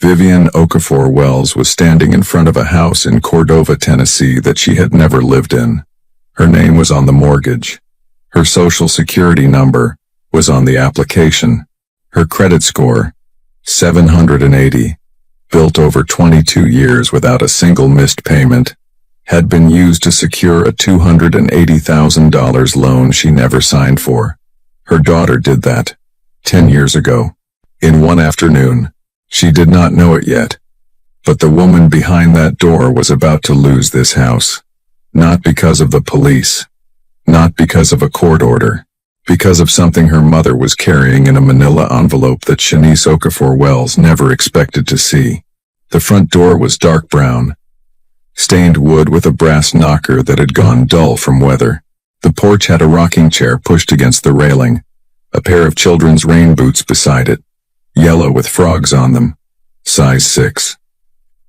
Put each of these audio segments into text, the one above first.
Vivian Okafor Wells was standing in front of a house in Cordova, Tennessee that she had never lived in. Her name was on the mortgage. Her social security number was on the application. Her credit score, 780, built over 22 years without a single missed payment, had been used to secure a $280,000 loan she never signed for. Her daughter did that 10 years ago, in one afternoon. She did not know it yet, but the woman behind that door was about to lose this house. Not because of the police, not because of a court order, because of something her mother was carrying in a manila envelope that Shanice Okafor Wells never expected to see. The front door was dark brown, stained wood with a brass knocker that had gone dull from weather. The porch had a rocking chair pushed against the railing, a pair of children's rain boots beside it, yellow with frogs on them, size 6.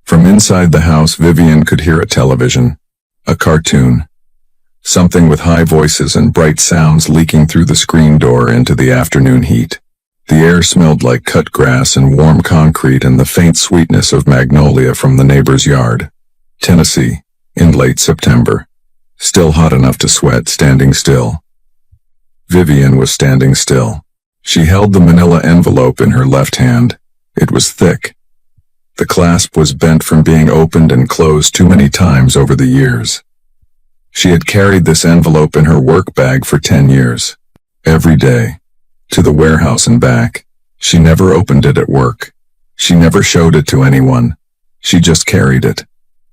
From inside the house, Vivian could hear a television, a cartoon, something with high voices and bright sounds leaking through the screen door into the afternoon heat. The air smelled like cut grass and warm concrete and the faint sweetness of magnolia from the neighbor's yard. Tennessee, in late September. Still hot enough to sweat, standing still. Vivian was standing still. She held the manila envelope in her left hand. It was thick. The clasp was bent from being opened and closed too many times over the years. She had carried this envelope in her work bag for 10 years. Every day. To the warehouse and back. She never opened it at work. She never showed it to anyone. She just carried it.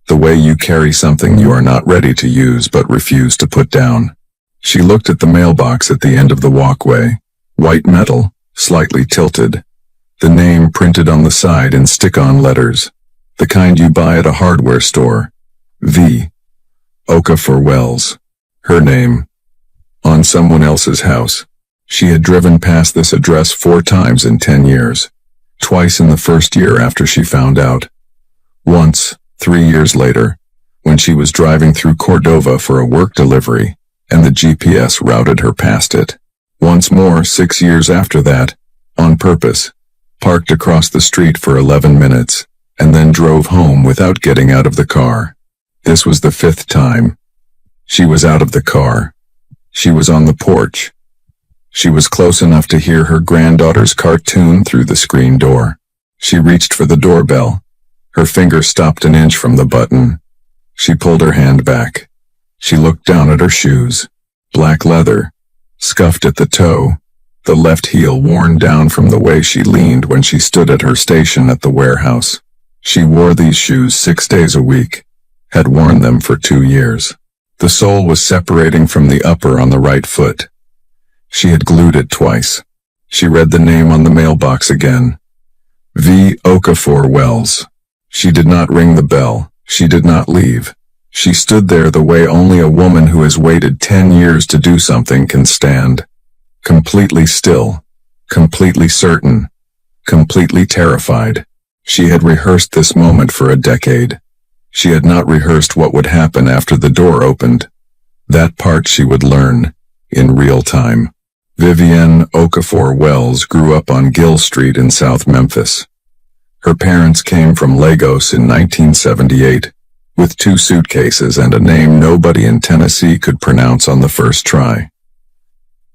The way you carry something you are not ready to use but refuse to put down. She looked at the mailbox at the end of the walkway. White metal, slightly tilted. The name printed on the side in stick-on letters. The kind you buy at a hardware store. V. Okafor Wells. Her name. On someone else's house. She had driven past this address 4 times in 10 years. Twice in the first year after she found out. Once, 3 years later, when she was driving through Cordova for a work delivery, and the GPS routed her past it. Once more, 6 years after that, on purpose, parked across the street for 11 minutes, and then drove home without getting out of the car. This was the 5th time. She was out of the car. She was on the porch. She was close enough to hear her granddaughter's cartoon through the screen door. She reached for the doorbell. Her finger stopped an inch from the button. She pulled her hand back. She looked down at her shoes. Black leather, scuffed at the toe, the left heel worn down from the way she leaned when she stood at her station at the warehouse. She wore these shoes 6 days a week, had worn them for 2 years. The sole was separating from the upper on the right foot. She had glued it twice. She read the name on the mailbox again. V. Okafor Wells. She did not ring the bell. She did not leave. She stood there the way only a woman who has waited 10 years to do something can stand. Completely still, completely certain, completely terrified. She had rehearsed this moment for a decade. She had not rehearsed what would happen after the door opened. That part she would learn, in real time. Vivian Okafor Wells grew up on Gill Street in South Memphis. Her parents came from Lagos in 1978, with 2 suitcases and a name nobody in Tennessee could pronounce on the first try.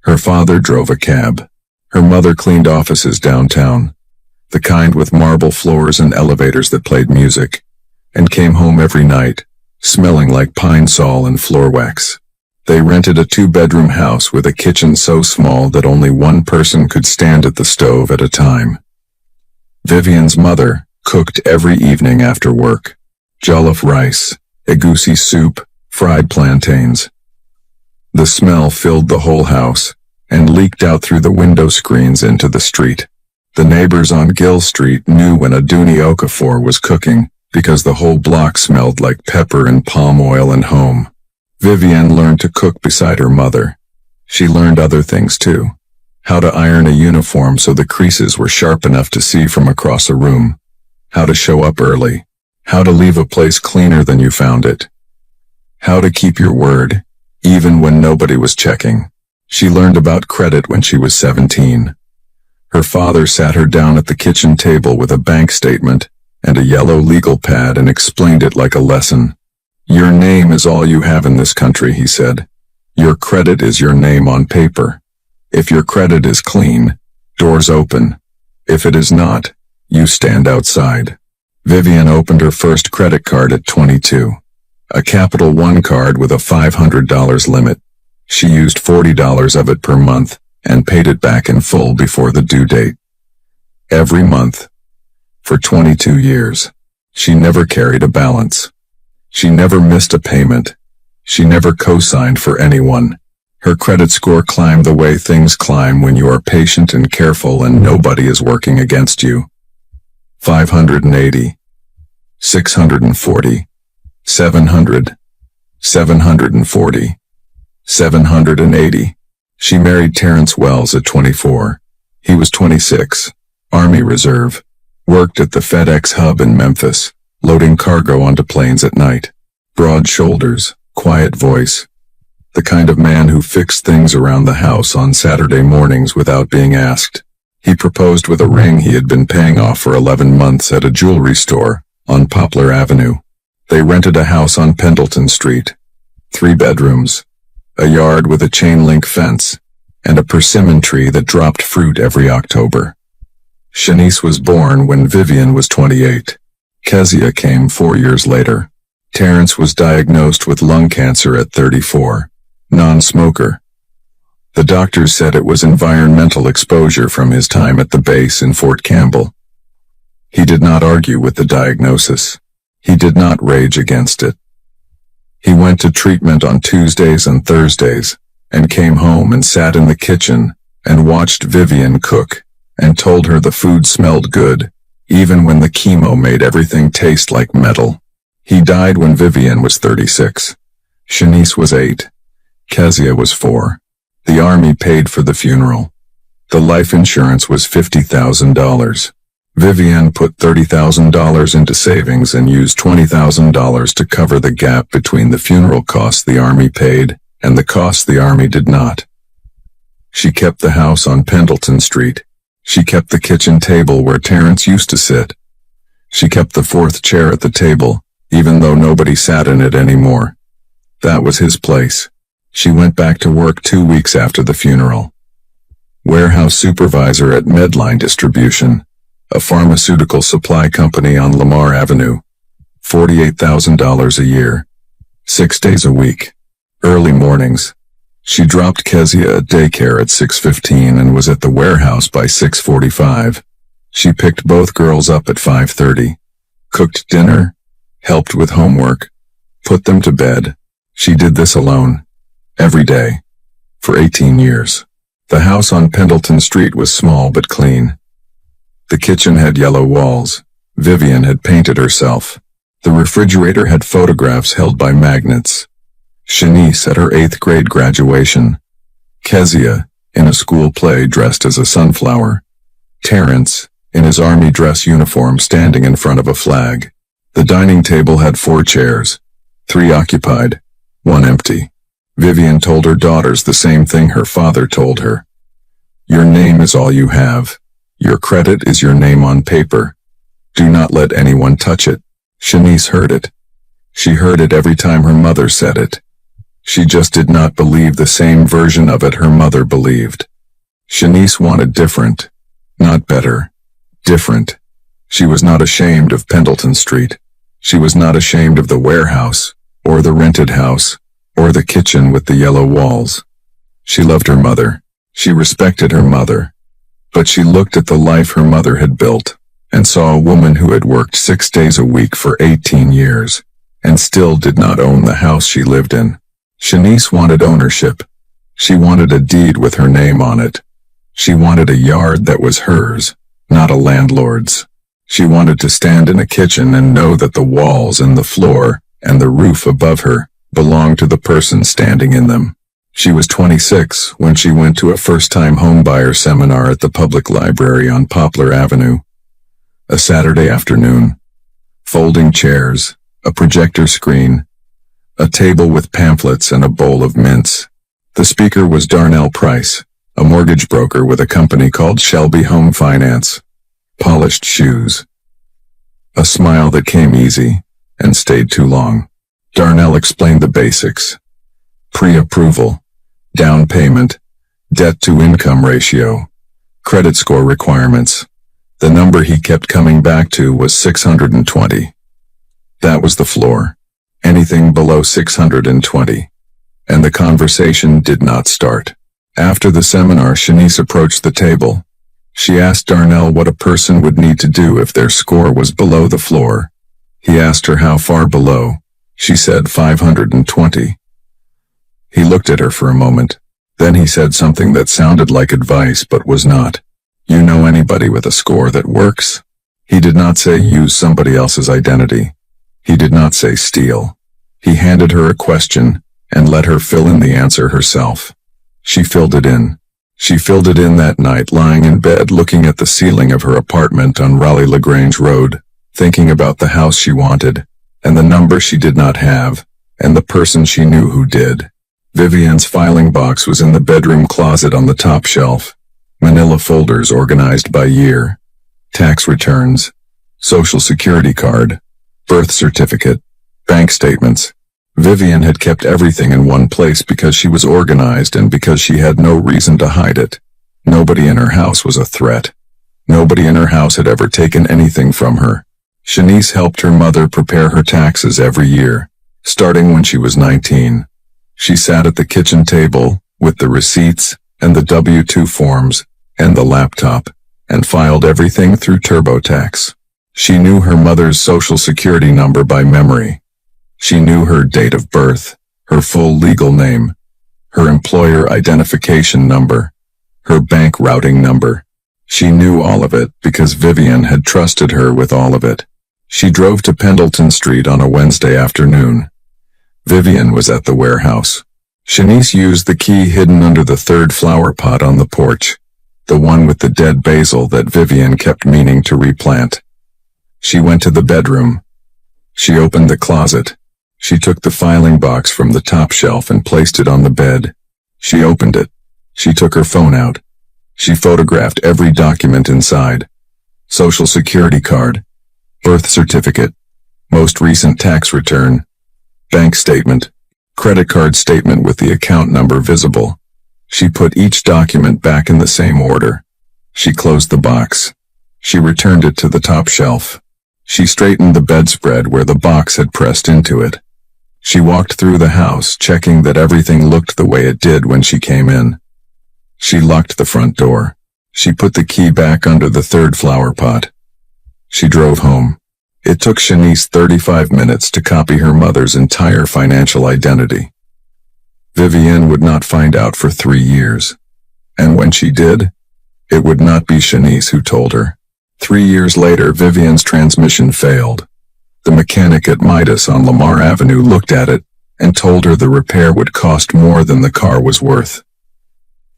Her father drove a cab. Her mother cleaned offices downtown, the kind with marble floors and elevators that played music, and came home every night, smelling like pine sol and floor wax. They rented a 2-bedroom house with a kitchen so small that only one person could stand at the stove at a time. Vivian's mother cooked every evening after work. Jollof rice, egusi soup, fried plantains. The smell filled the whole house and leaked out through the window screens into the street. The neighbors on Gill Street knew when Aduni Okafor was cooking because the whole block smelled like pepper and palm oil and home. Vivian learned to cook beside her mother. She learned other things too. How to iron a uniform so the creases were sharp enough to see from across a room. How to show up early. How to leave a place cleaner than you found it. How to keep your word, even when nobody was checking. She learned about credit when she was 17. Her father sat her down at the kitchen table with a bank statement and a yellow legal pad and explained it like a lesson. "Your name is all you have in this country," he said. "Your credit is your name on paper. If your credit is clean, doors open. If it is not, you stand outside." Vivian opened her first credit card at 22. A Capital One card with a $500 limit. She used $40 of it per month and paid it back in full before the due date. Every month. For 22 years. She never carried a balance. She never missed a payment. She never co-signed for anyone. Her credit score climbed the way things climb when you are patient and careful and nobody is working against you. 580. 640. 700. 740. 780. She married Terrence Wells at 24. He was 26. Army Reserve. Worked at the FedEx hub in Memphis, loading cargo onto planes at night. Broad shoulders, quiet voice. The kind of man who fixed things around the house on Saturday mornings without being asked. He proposed with a ring he had been paying off for 11 months at a jewelry store on Poplar Avenue. They rented a house on Pendleton Street. 3 bedrooms, a yard with a chain-link fence, and a persimmon tree that dropped fruit every October. Shanice was born when Vivian was 28. Kezia came 4 years later. Terrence was diagnosed with lung cancer at 34. Non-smoker. The doctors said it was environmental exposure from his time at the base in Fort Campbell. He did not argue with the diagnosis. He did not rage against it. He went to treatment on Tuesdays and Thursdays, and came home and sat in the kitchen and watched Vivian cook, and told her the food smelled good, even when the chemo made everything taste like metal. He died when Vivian was 36. Shanice was 8. Kezia was 4. The Army paid for the funeral. The life insurance was $50,000. Vivian put $30,000 into savings and used $20,000 to cover the gap between the funeral costs the Army paid and the costs the Army did not. She kept the house on Pendleton Street. She kept the kitchen table where Terrence used to sit. She kept the 4th chair at the table, even though nobody sat in it anymore. That was his place. She went back to work 2 weeks after the funeral. Warehouse supervisor at Medline Distribution, a pharmaceutical supply company on Lamar Avenue. $48,000 a year. 6 days a week. Early mornings. She dropped Kezia at daycare at 6:15 and was at the warehouse by 6:45. She picked both girls up at 5:30. Cooked dinner. Helped with homework. Put them to bed. She did this alone. Every day. For 18 years. The house on Pendleton Street was small but clean. The kitchen had yellow walls. Vivian had painted herself. The refrigerator had photographs held by magnets. Shanice at her 8th grade graduation. Kezia, in a school play dressed as a sunflower. Terrence, in his army dress uniform standing in front of a flag. The dining table had 4 chairs. 3 occupied, 1 empty. Vivian told her daughters the same thing her father told her. Your name is all you have. Your credit is your name on paper. Do not let anyone touch it. Shanice heard it. She heard it every time her mother said it. She just did not believe the same version of it her mother believed. Shanice wanted different. Not better. Different. She was not ashamed of Pendleton Street. She was not ashamed of the warehouse, or the rented house, or the kitchen with the yellow walls. She loved her mother. She respected her mother. But she looked at the life her mother had built, and saw a woman who had worked 6 days a week for 18 years, and still did not own the house she lived in. Shanice wanted ownership. She wanted a deed with her name on it. She wanted a yard that was hers, not a landlord's. She wanted to stand in a kitchen and know that the walls and the floor and the roof above her belonged to the person standing in them. She was 26 when she went to a first-time homebuyer seminar at the public library on Poplar Avenue. A Saturday afternoon. Folding chairs, a projector screen, a table with pamphlets and a bowl of mints. The speaker was Darnell Price, a mortgage broker with a company called Shelby Home Finance. Polished shoes. A smile that came easy and stayed too long. Darnell explained the basics. Pre-approval, down payment, debt-to-income ratio, credit score requirements. The number he kept coming back to was 620. That was the floor. Anything below 620. And the conversation did not start. After the seminar, Shanice approached the table. She asked Darnell what a person would need to do if their score was below the floor. He asked her how far below. She said 520. He looked at her for a moment. Then he said something that sounded like advice but was not. You know anybody with a score that works? He did not say use somebody else's identity. He did not say steal. He handed her a question and let her fill in the answer herself. She filled it in. She filled it in that night lying in bed looking at the ceiling of her apartment on Raleigh-LaGrange Road, thinking about the house she wanted, and the number she did not have, and the person she knew who did. Vivian's filing box was in the bedroom closet on the top shelf. Manila folders organized by year. Tax returns. Social Security card. Birth certificate. Bank statements. Vivian had kept everything in one place because she was organized and because she had no reason to hide it. Nobody in her house was a threat. Nobody in her house had ever taken anything from her. Shanice helped her mother prepare her taxes every year, starting when she was 19. She sat at the kitchen table, with the receipts, and the W-2 forms, and the laptop, and filed everything through TurboTax. She knew her mother's social security number by memory. She knew her date of birth, her full legal name, her employer identification number, her bank routing number. She knew all of it because Vivian had trusted her with all of it. She drove to Pendleton Street on a Wednesday afternoon. Vivian was at the warehouse. Shanice used the key hidden under the third flower pot on the porch, the one with the dead basil that Vivian kept meaning to replant. She went to the bedroom. She opened the closet. She took the filing box from the top shelf and placed it on the bed. She opened it. She took her phone out. She photographed every document inside. Social Security card, birth certificate, most recent tax return, bank statement, credit card statement with the account number visible. She put each document back in the same order. She closed the box. She returned it to the top shelf. She straightened the bedspread where the box had pressed into it. She walked through the house, checking that everything looked the way it did when she came in. She locked the front door. She put the key back under the third flower pot. She drove home. It took Shanice 35 minutes to copy her mother's entire financial identity. Vivian would not find out for 3 years. And when she did, it would not be Shanice who told her. 3 years later, Vivian's transmission failed. The mechanic at Midas on Lamar Avenue looked at it and told her the repair would cost more than the car was worth.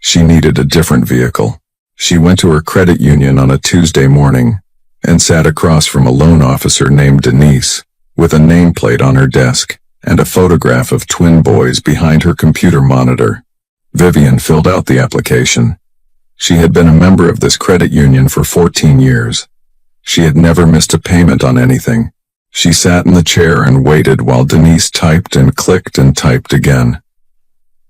She needed a different vehicle. She went to her credit union on a Tuesday morning and sat across from a loan officer named Denise, with a nameplate on her desk and a photograph of twin boys behind her computer monitor. Vivian filled out the application. She had been a member of this credit union for 14 years. She had never missed a payment on anything. She sat in the chair and waited while Denise typed and clicked and typed again.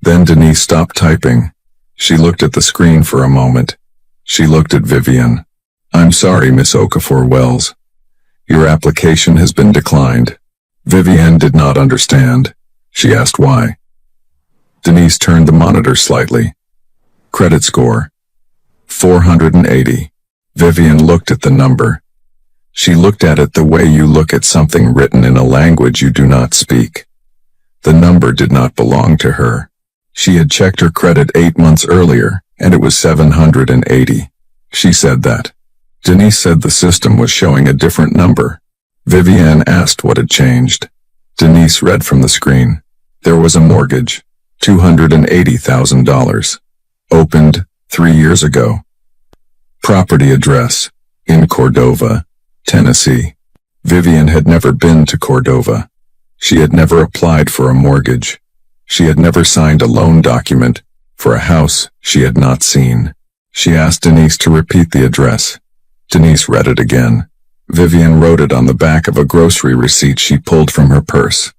Then Denise stopped typing. She looked at the screen for a moment. She looked at Vivian. "I'm sorry, Miss Okafor-Wells. Your application has been declined." Vivian did not understand. She asked why. Denise turned the monitor slightly. Credit score, 480. Vivian looked at the number. She looked at it the way you look at something written in a language you do not speak. The number did not belong to her. She had checked her credit 8 months earlier, and it was 780. She said that. Denise said the system was showing a different number. Vivian asked what had changed. Denise read from the screen. There was a mortgage, $280,000. Opened 3 years ago. Property address, in Cordova, Tennessee. Vivian had never been to Cordova. She had never applied for a mortgage. She had never signed a loan document for a house she had not seen. She asked Denise to repeat the address. Denise read it again. Vivian wrote it on the back of a grocery receipt she pulled from her purse.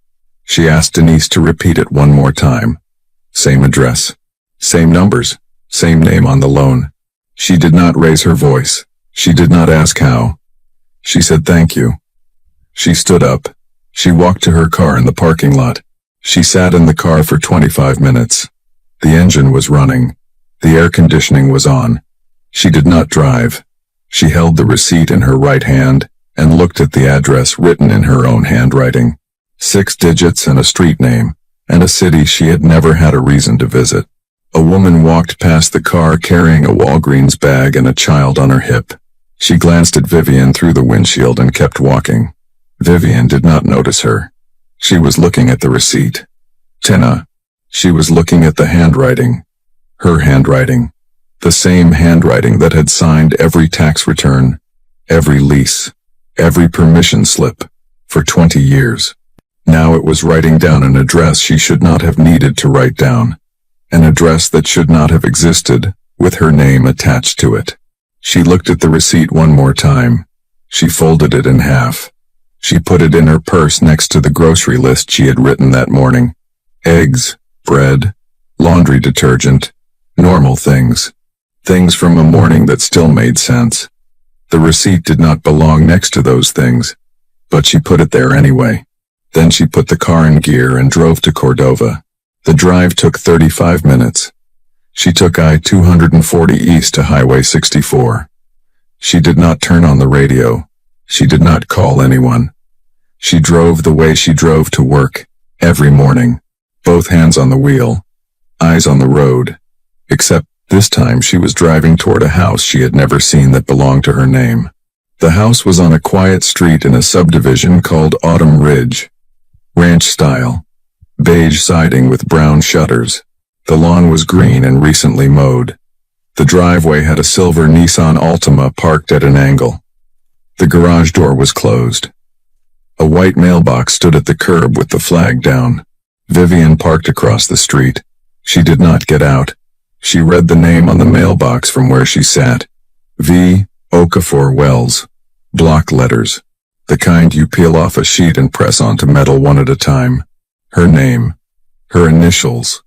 She asked Denise to repeat it one more time. Same address. Same numbers. Same name on the loan. She did not raise her voice. She did not ask how. She said thank you. She stood up. She walked to her car in the parking lot. She sat in the car for 25 minutes. The engine was running. The air conditioning was on. She did not drive. She held the receipt in her right hand and looked at the address written in her own handwriting. 6 digits and a street name, and a city she had never had a reason to visit. A woman walked past the car carrying a Walgreens bag and a child on her hip. She glanced at Vivian through the windshield and kept walking. Vivian did not notice her. She was looking at the receipt. Tina. She was looking at the handwriting. Her handwriting. The same handwriting that had signed every tax return, every lease, every permission slip, for 20 years. Now it was writing down an address she should not have needed to write down. An address that should not have existed, with her name attached to it. She looked at the receipt one more time. She folded it in half. She put it in her purse next to the grocery list she had written that morning. Eggs, bread, laundry detergent, normal things. Things from a morning that still made sense. The receipt did not belong next to those things, but she put it there anyway. Then she put the car in gear and drove to Cordova. The drive took 35 minutes. She took I-240 east to Highway 64. She did not turn on the radio. She did not call anyone. She drove the way she drove to work, every morning, both hands on the wheel, eyes on the road, except this time she was driving toward a house she had never seen that belonged to her name. The house was on a quiet street in a subdivision called Autumn Ridge. Ranch style. Beige siding with brown shutters. The lawn was green and recently mowed. The driveway had a silver Nissan Altima parked at an angle. The garage door was closed. A white mailbox stood at the curb with the flag down. Vivian parked across the street. She did not get out. She read the name on the mailbox from where she sat. V. Okafor Wells. Block letters. The kind you peel off a sheet and press onto metal one at a time. Her name. Her initials.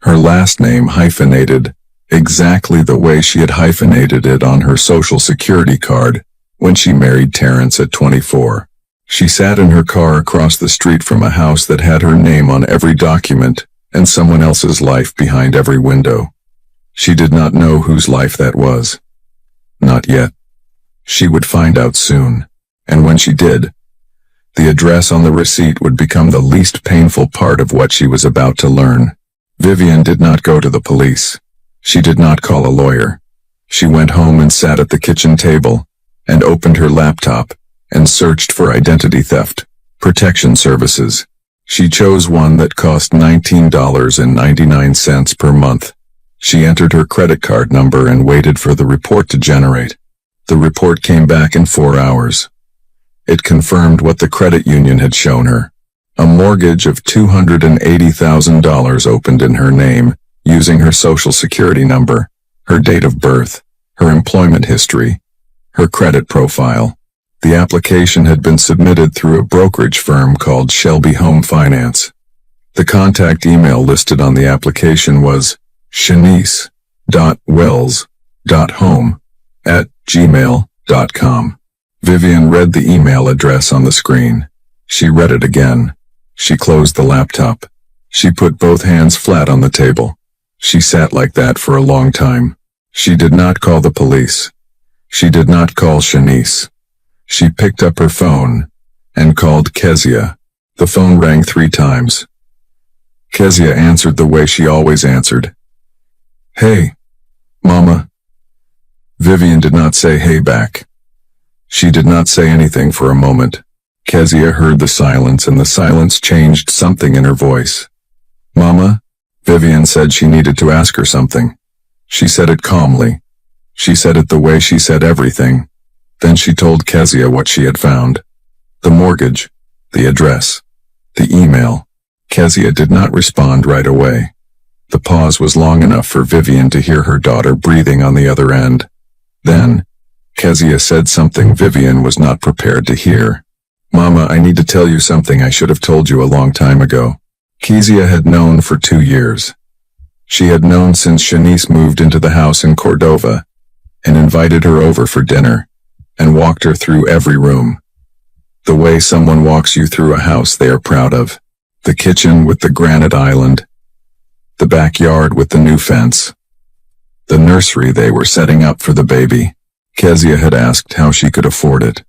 Her last name hyphenated, exactly the way she had hyphenated it on her Social Security card when she married Terrence at 24. She sat in her car across the street from a house that had her name on every document and someone else's life behind every window. She did not know whose life that was. Not yet. She would find out soon, and when she did, the address on the receipt would become the least painful part of what she was about to learn. Vivian did not go to the police. She did not call a lawyer. She went home and sat at the kitchen table, and opened her laptop, and searched for identity theft, protection services. She chose one that cost $19.99 per month. She entered her credit card number and waited for the report to generate. The report came back in 4 hours. It confirmed what the credit union had shown her. A mortgage of $280,000 opened in her name, using her Social Security number, her date of birth, her employment history, her credit profile. The application had been submitted through a brokerage firm called Shelby Home Finance. The contact email listed on the application was shanice.wells.home@gmail.com. Vivian read the email address on the screen. She read it again. She closed the laptop. She put both hands flat on the table. She sat like that for a long time. She did not call the police. She did not call Shanice. She picked up her phone and called Kezia. The phone rang 3 times. Kezia answered the way she always answered. "Hey, Mama." Vivian did not say hey back. She did not say anything for a moment. Kezia heard the silence, and the silence changed something in her voice. "Mama?" Vivian said she needed to ask her something. She said it calmly. She said it the way she said everything. Then she told Kezia what she had found. The mortgage, the address, the email. Kezia did not respond right away. The pause was long enough for Vivian to hear her daughter breathing on the other end. Then, Kezia said something Vivian was not prepared to hear. Mama, I need to tell you something I should have told you a long time ago. Kezia had known for 2 years. She had known since Shanice moved into the house in Cordova and invited her over for dinner and walked her through every room. The way someone walks you through a house they are proud of. The kitchen with the granite island. The backyard with the new fence. The nursery they were setting up for the baby. Kezia had asked how she could afford it.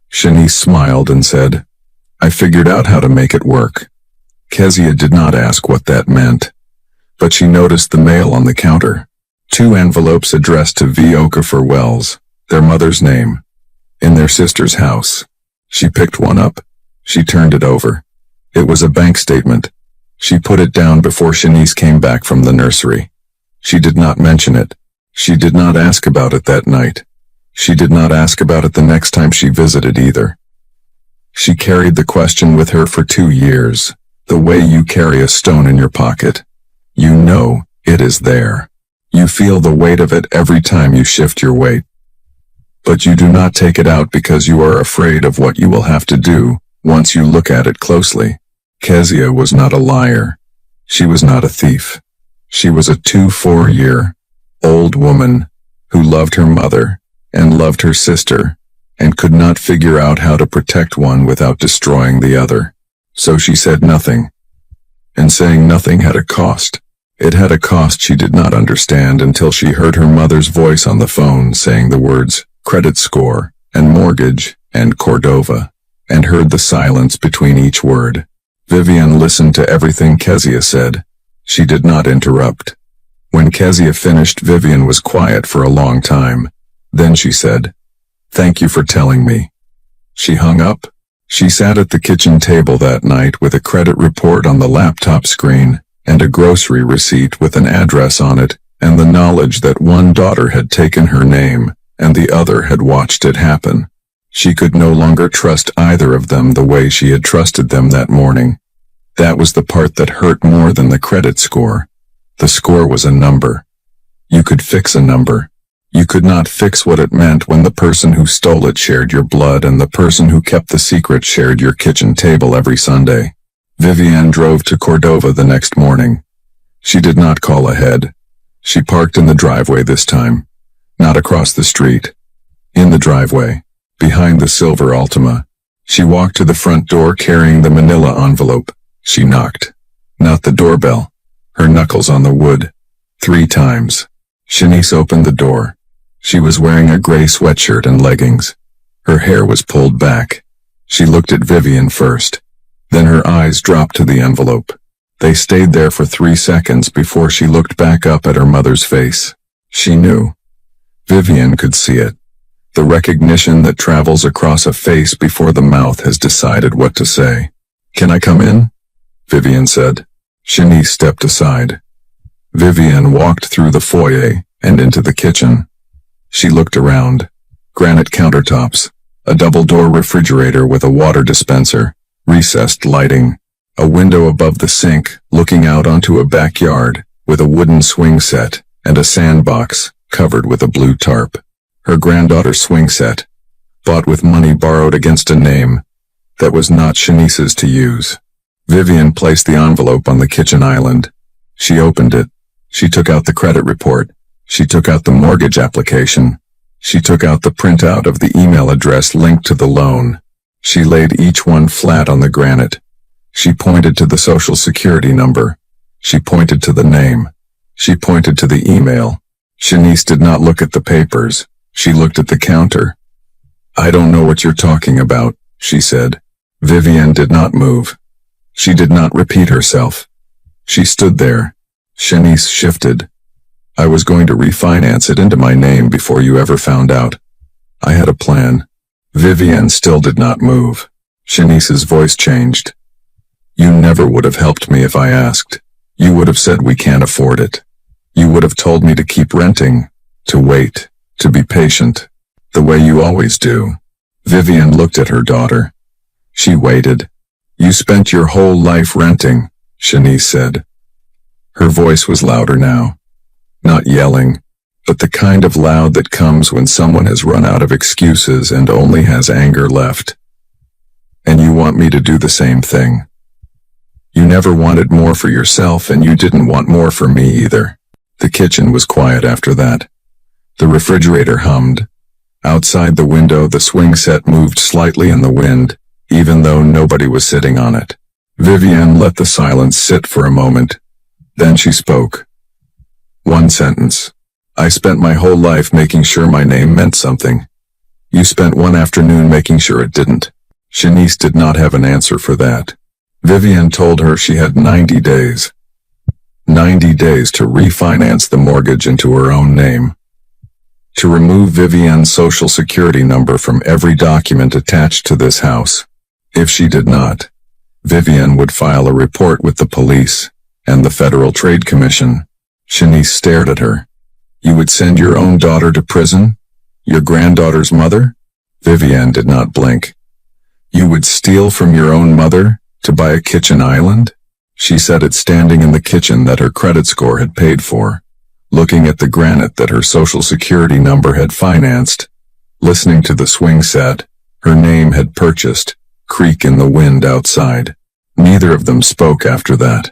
Shanice smiled and said, I figured out how to make it work. Kezia did not ask what that meant, but she noticed the mail on the counter. 2 envelopes addressed to V. Okafor Wells, their mother's name, in their sister's house. She picked one up. She turned it over. It was a bank statement. She put it down before Shanice came back from the nursery. She did not mention it. She did not ask about it that night. She did not ask about it the next time she visited either. She carried the question with her for 2 years, the way you carry a stone in your pocket. You know it is there. You feel the weight of it every time you shift your weight. But you do not take it out because you are afraid of what you will have to do once you look at it closely. Kezia was not a liar. She was not a thief. She was a 24-year-old woman who loved her mother and loved her sister and could not figure out how to protect one without destroying the other. So she said nothing. And saying nothing had a cost. It had a cost she did not understand until she heard her mother's voice on the phone saying the words credit score and mortgage and Cordova, and heard the silence between each word. Vivian listened to everything Kezia said. She did not interrupt. When Kezia finished, Vivian was quiet for a long time. Then she said, Thank you for telling me. She hung up. She sat at the kitchen table that night with a credit report on the laptop screen and a grocery receipt with an address on it, and the knowledge that one daughter had taken her name and the other had watched it happen. She could no longer trust either of them the way she had trusted them that morning. That was the part that hurt more than the credit score. The score was a number. You could fix a number. You could not fix what it meant when the person who stole it shared your blood and the person who kept the secret shared your kitchen table every Sunday. Vivian drove to Cordova the next morning. She did not call ahead. She parked in the driveway this time. Not across the street. In the driveway, behind the silver Altima. She walked to the front door carrying the manila envelope. She knocked. Not the doorbell. Her knuckles on the wood. 3 times. Shanice opened the door. She was wearing a gray sweatshirt and leggings. Her hair was pulled back. She looked at Vivian first. Then her eyes dropped to the envelope. They stayed there for 3 seconds before she looked back up at her mother's face. She knew. Vivian could see it. The recognition that travels across a face before the mouth has decided what to say. Can I come in? Vivian said. Shanice stepped aside. Vivian walked through the foyer and into the kitchen. She looked around. Granite countertops, a double-door refrigerator with a water dispenser, recessed lighting, a window above the sink looking out onto a backyard with a wooden swing set and a sandbox covered with a blue tarp. Her granddaughter's swing set, bought with money borrowed against a name that was not Shanice's to use. Vivian placed the envelope on the kitchen island. She opened it. She took out the credit report. She took out the mortgage application. She took out the printout of the email address linked to the loan. She laid each one flat on the granite. She pointed to the social security number. She pointed to the name. She pointed to the email. Shanice did not look at the papers. She looked at the counter. I don't know what you're talking about, she said. Vivian did not move. She did not repeat herself. She stood there. Shanice shifted. I was going to refinance it into my name before you ever found out. I had a plan. Vivian still did not move. Shanice's voice changed. You never would have helped me if I asked. You would have said we can't afford it. You would have told me to keep renting, to wait, to be patient, the way you always do. Vivian looked at her daughter. She waited. You spent your whole life renting, Shanice said. Her voice was louder now. Not yelling, but the kind of loud that comes when someone has run out of excuses and only has anger left. And you want me to do the same thing. You never wanted more for yourself, and you didn't want more for me either. The kitchen was quiet after that. The refrigerator hummed. Outside the window, the swing set moved slightly in the wind, even though nobody was sitting on it. Vivienne let the silence sit for a moment. Then she spoke. One sentence. I spent my whole life making sure my name meant something. You spent one afternoon making sure it didn't. Shanice did not have an answer for that. Vivienne told her she had 90 days. 90 days to refinance the mortgage into her own name. To remove Vivienne's social security number from every document attached to this house. If she did not, Vivienne would file a report with the police and the Federal Trade Commission. Shanice stared at her. You would send your own daughter to prison? Your granddaughter's mother? Vivienne did not blink. You would steal from your own mother to buy a kitchen island? She said it standing in the kitchen that her credit score had paid for, looking at the granite that her social security number had financed, listening to the swing set her name had purchased creak in the wind outside. Neither of them spoke after that.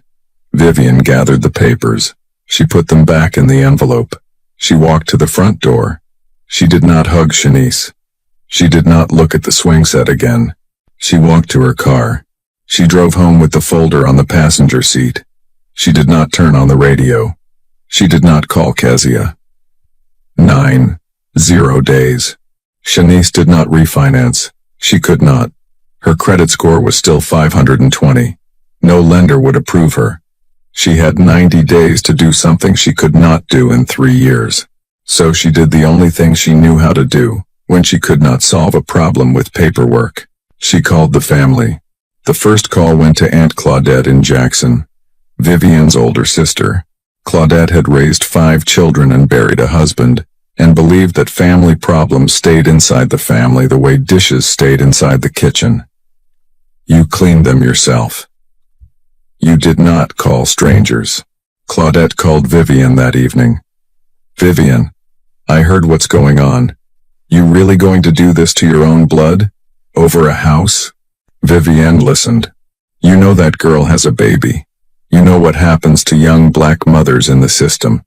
Vivienne gathered the papers. She put them back in the envelope. She walked to the front door. She did not hug Shanice. She did not look at the swing set again. She walked to her car. She drove home with the folder on the passenger seat. She did not turn on the radio. She did not call Kezia. 90 days. Shanice did not refinance. She could not. Her credit score was still 520. No lender would approve her. She had 90 days to do something she could not do in 3 years. So she did the only thing she knew how to do when she could not solve a problem with paperwork. She called the family. The first call went to Aunt Claudette in Jackson, Vivienne's older sister. Claudette had raised 5 children and buried a husband, and believed that family problems stayed inside the family the way dishes stayed inside the kitchen. You cleaned them yourself. You did not call strangers. Claudette called Vivienne that evening. Vivienne, I heard what's going on. You really going to do this to your own blood? Over a house? Vivienne listened. You know that girl has a baby. You know what happens to young black mothers in the system.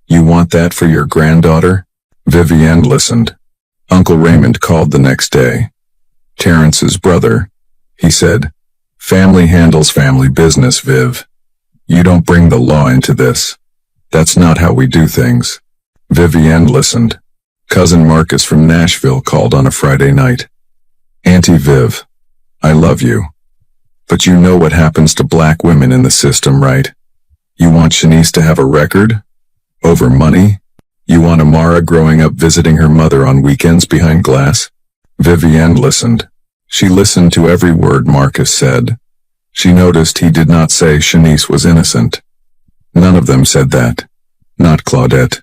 You want that for your granddaughter? Vivienne listened. Uncle Raymond called the next day. Terrence's brother. He said, family handles family business, Viv. You don't bring the law into this. That's not how we do things. Vivienne listened. Cousin Marcus from Nashville called on a Friday night. Auntie Viv, I love you. But you know what happens to black women in the system, right? You want Shanice to have a record? Over money? You want Amara growing up visiting her mother on weekends behind glass? Vivienne listened. She listened to every word Marcus said. She noticed he did not say Shanice was innocent. None of them said that. Not Claudette.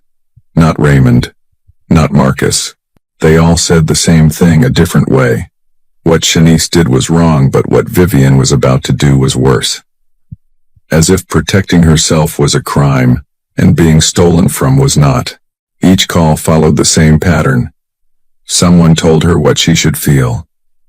Not Raymond. Not Marcus. They all said the same thing a different way. What Shanice did was wrong, but what Vivienne was about to do was worse. As if protecting herself was a crime, and being stolen from was not. Each call followed the same pattern. Someone told her what she should feel.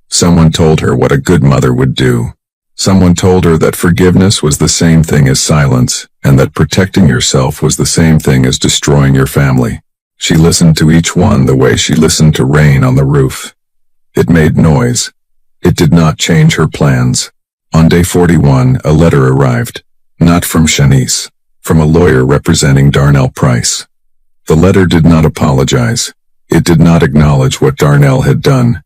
Someone told her what a good mother would do. Someone told her that forgiveness was the same thing as silence, and that protecting yourself was the same thing as destroying your family. She listened to each one the way she listened to rain on the roof. It made noise. It did not change her plans. On day 41, a letter arrived. Not from Shanice. From a lawyer representing Darnell Price. The letter did not apologize. It did not acknowledge what Darnell had done.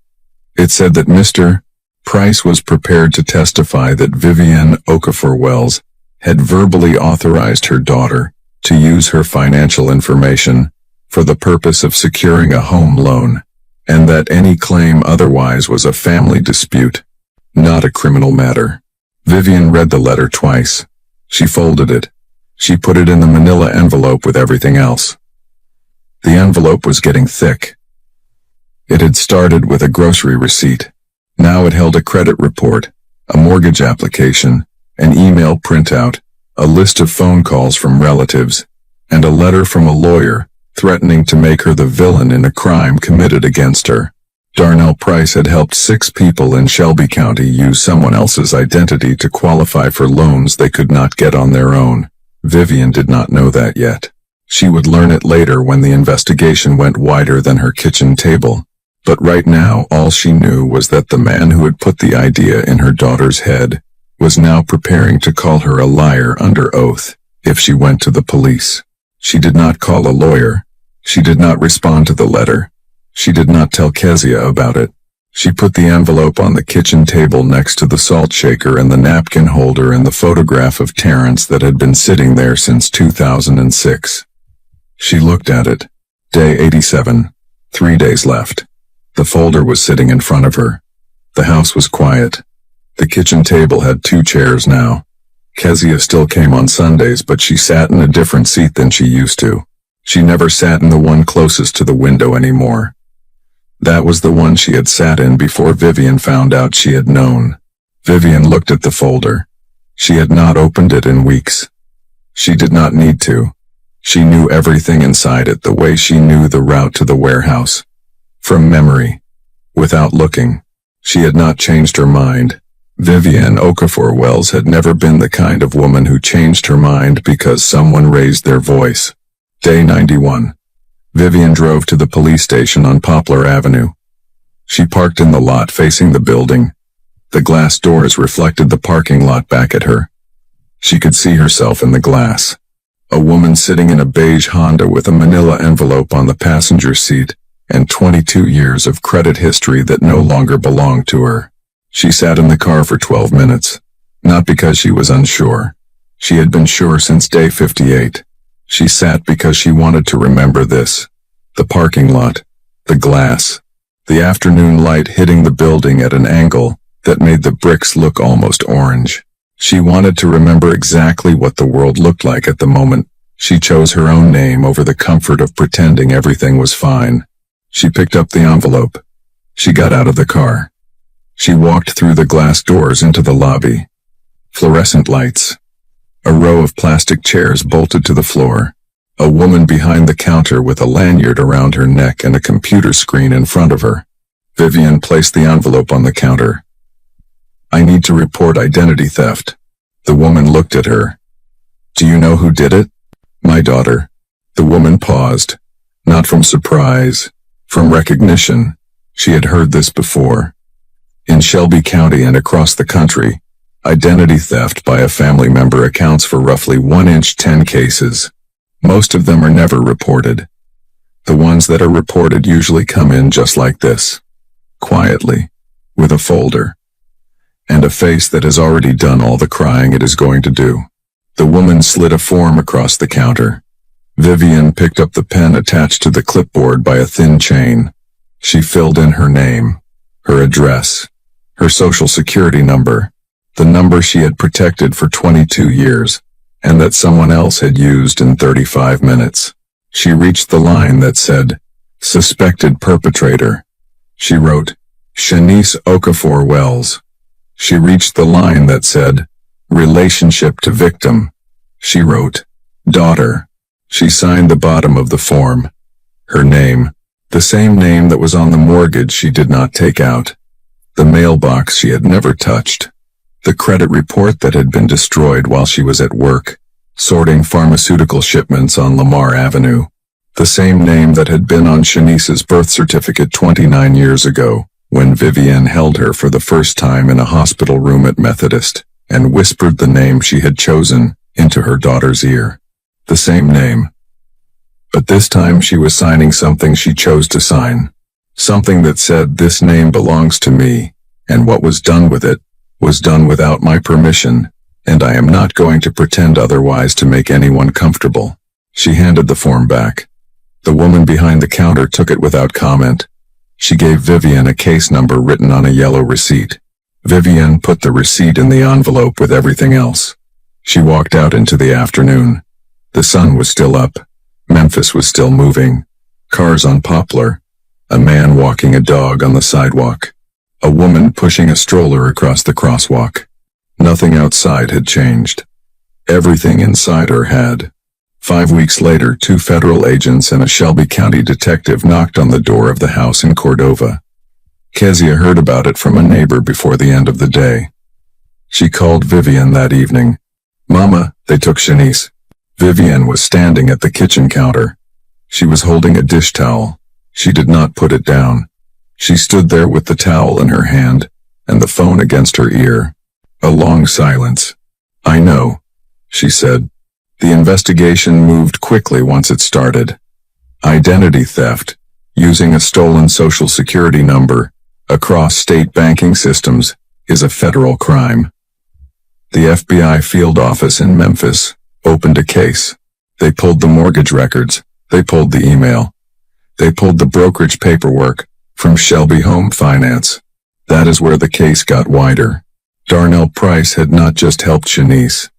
It said that Mr. Price was prepared to testify that Vivienne Okafor-Wells had verbally authorized her daughter to use her financial information for the purpose of securing a home loan, and that any claim otherwise was a family dispute, not a criminal matter. Vivienne read the letter twice. She folded it. She put it in the manila envelope with everything else. The envelope was getting thick. It had started with a grocery receipt. Now it held a credit report, a mortgage application, an email printout, a list of phone calls from relatives, and a letter from a lawyer threatening to make her the villain in a crime committed against her. Darnell Price had helped 6 people in Shelby County use someone else's identity to qualify for loans they could not get on their own. Vivian did not know that yet. She would learn it later when the investigation went wider than her kitchen table. But right now all she knew was that the man who had put the idea in her daughter's head was now preparing to call her a liar under oath if she went to the police. She did not call a lawyer. She did not respond to the letter. She did not tell Kezia about it. She put the envelope on the kitchen table next to the salt shaker and the napkin holder and the photograph of Terrence that had been sitting there since 2006. She looked at it. Day 87. 3 days left. The folder was sitting in front of her. The house was quiet. The kitchen table had 2 chairs now. Kezia still came on Sundays, but she sat in a different seat than she used to. She never sat in the one closest to the window anymore. That was the one she had sat in before Vivian found out she had known. Vivian looked at the folder. She had not opened it in weeks. She did not need to. She knew everything inside it the way she knew the route to the warehouse. From memory. Without looking. She had not changed her mind. Vivian Okafor Wells had never been the kind of woman who changed her mind because someone raised their voice. Day 91. Vivian drove to the police station on Poplar Avenue. She parked in the lot facing the building. The glass doors reflected the parking lot back at her. She could see herself in the glass. A woman sitting in a beige Honda with a manila envelope on the passenger seat and 22 years of credit history that no longer belonged to her. She sat in the car for 12 minutes. Not because she was unsure. She had been sure since day 58. She sat because she wanted to remember this. The parking lot. The glass. The afternoon light hitting the building at an angle that made the bricks look almost orange. She wanted to remember exactly what the world looked like at the moment. She chose her own name over the comfort of pretending everything was fine. She picked up the envelope. She got out of the car. She walked through the glass doors into the lobby. Fluorescent lights. A row of plastic chairs bolted to the floor. A woman behind the counter with a lanyard around her neck and a computer screen in front of her. Vivian placed the envelope on the counter. I need to report identity theft. The woman looked at her. Do you know who did it? My daughter. The woman paused. Not from surprise. From recognition. She had heard this before. In Shelby County and across the country, identity theft by a family member accounts for roughly 1 in 10 cases. Most of them are never reported. The ones that are reported usually come in just like this. Quietly. With a folder. And a face that has already done all the crying it is going to do. The woman slid a form across the counter. Vivian picked up the pen attached to the clipboard by a thin chain. She filled in her name, her address, her social security number, the number she had protected for 22 years, and that someone else had used in 35 minutes. She reached the line that said, Suspected perpetrator. She wrote, Shanice Okafor Wells. She reached the line that said, Relationship to victim. She wrote, Daughter. She signed the bottom of the form. Her name, the same name that was on the mortgage she did not take out. The mailbox she had never touched. The credit report that had been destroyed while she was at work, sorting pharmaceutical shipments on Lamar Avenue. The same name that had been on Shanice's birth certificate 29 years ago, when Vivian held her for the first time in a hospital room at Methodist, and whispered the name she had chosen into her daughter's ear. The same name. But this time she was signing something she chose to sign. Something that said, this name belongs to me, and what was done with it was done without my permission, and I am not going to pretend otherwise to make anyone comfortable. She handed the form back. The woman behind the counter took it without comment. She gave Vivian a case number written on a yellow receipt. Vivian put the receipt in the envelope with everything else. She walked out into the afternoon. The sun was still up. Memphis was still moving. Cars on Poplar. A man walking a dog on the sidewalk. A woman pushing a stroller across the crosswalk. Nothing outside had changed. Everything inside her had. 5 weeks later, 2 federal agents and a Shelby County detective knocked on the door of the house in Cordova. Kezia heard about it from a neighbor before the end of the day. She called Vivian that evening. "Mama, they took Shanice." Vivian was standing at the kitchen counter. She was holding a dish towel. She did not put it down. She stood there with the towel in her hand and the phone against her ear. A long silence. "I know," she said. The investigation moved quickly once it started. Identity theft, using a stolen social security number across state banking systems, is a federal crime. The FBI field office in Memphis opened a case. They pulled the mortgage records. They pulled the email. They pulled the brokerage paperwork from Shelby Home Finance. That is where the case got wider. Darnell Price had not just helped Shanice.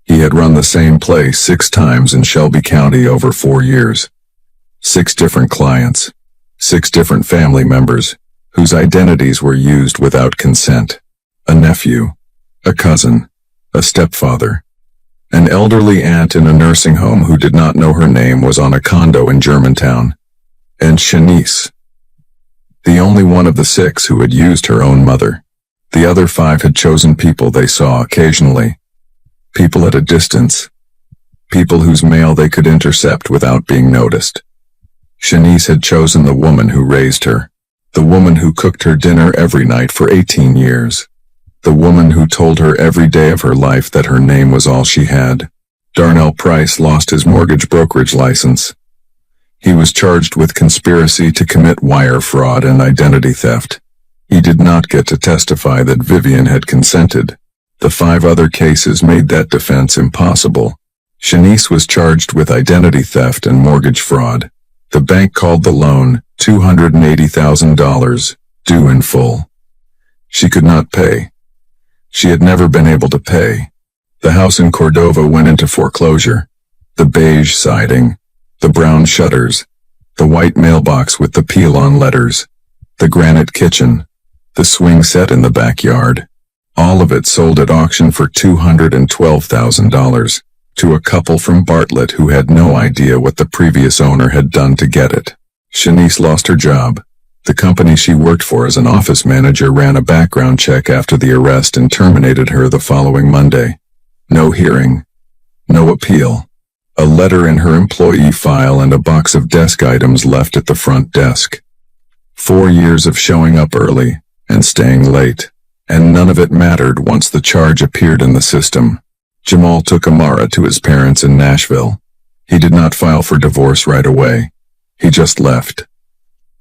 He had run the same play 6 times in Shelby County over 4 years. 6 different clients. 6 different family members, whose identities were used without consent. A nephew. A cousin. A stepfather. An elderly aunt in a nursing home who did not know her name was on a condo in Germantown. And Shanice. The only one of the 6 who had used her own mother. The other 5 had chosen people they saw occasionally. People at a distance. People whose mail they could intercept without being noticed. Shanice had chosen the woman who raised her. The woman who cooked her dinner every night for 18 years. The woman who told her every day of her life that her name was all she had. Darnell Price lost his mortgage brokerage license. He was charged with conspiracy to commit wire fraud and identity theft. He did not get to testify that Vivian had consented. The 5 other cases made that defense impossible. Shanice was charged with identity theft and mortgage fraud. The bank called the loan $280,000, due in full. She could not pay. She had never been able to pay. The house in Cordova went into foreclosure. The beige siding, the brown shutters, the white mailbox with the peel-on letters, the granite kitchen, the swing set in the backyard. All of it sold at auction for $212,000 to a couple from Bartlett who had no idea what the previous owner had done to get it. Shanice lost her job. The company she worked for as an office manager ran a background check after the arrest and terminated her the following Monday. No hearing. No appeal. A letter in her employee file and a box of desk items left at the front desk. 4 years of showing up early and staying late. And none of it mattered once the charge appeared in the system. Jamal took Amara to his parents in Nashville. He did not file for divorce right away. He just left.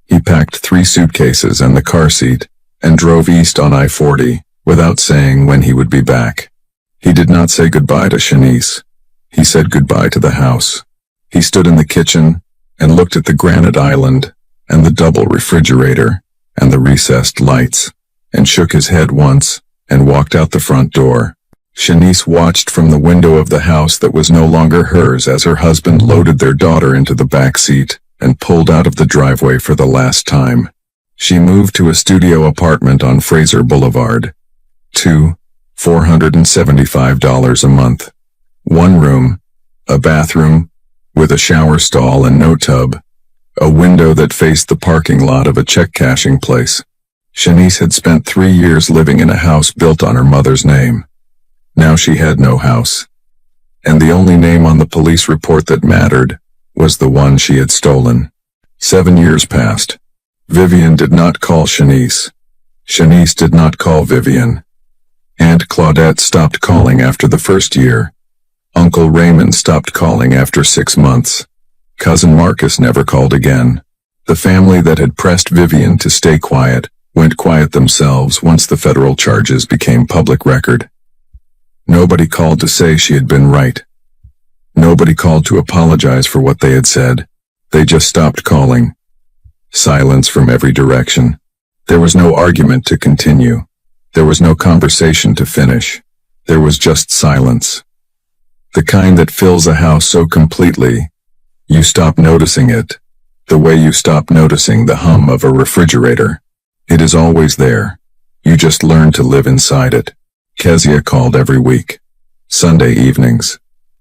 He packed 3 suitcases and the car seat and drove east on I-40 without saying when he would be back. He did not say goodbye to Shanice. He said goodbye to the house. He stood in the kitchen and looked at the granite island and the double refrigerator and the recessed lights, and shook his head once, and walked out the front door. Shanice watched from the window of the house that was no longer hers as her husband loaded their daughter into the back seat and pulled out of the driveway for the last time. She moved to a studio apartment on Fraser Boulevard. $475 a month. 1 room, a bathroom, with a shower stall and no tub. A window that faced the parking lot of a check-cashing place. Shanice had spent 3 years living in a house built on her mother's name. Now she had no house. And the only name on the police report that mattered was the one she had stolen. 7 years passed. Vivian did not call Shanice. Shanice did not call Vivian. Aunt Claudette stopped calling after the first year. Uncle Raymond stopped calling after 6 months. Cousin Marcus never called again. The family that had pressed Vivian to stay quiet went quiet themselves once the federal charges became public record. Nobody called to say she had been right. Nobody called to apologize for what they had said. They just stopped calling. Silence from every direction. There was no argument to continue. There was no conversation to finish. There was just silence. The kind that fills a house so completely, you stop noticing it, the way you stop noticing the hum of a refrigerator. It is always there. You just learn to live inside it. Kezia called every week. Sunday evenings.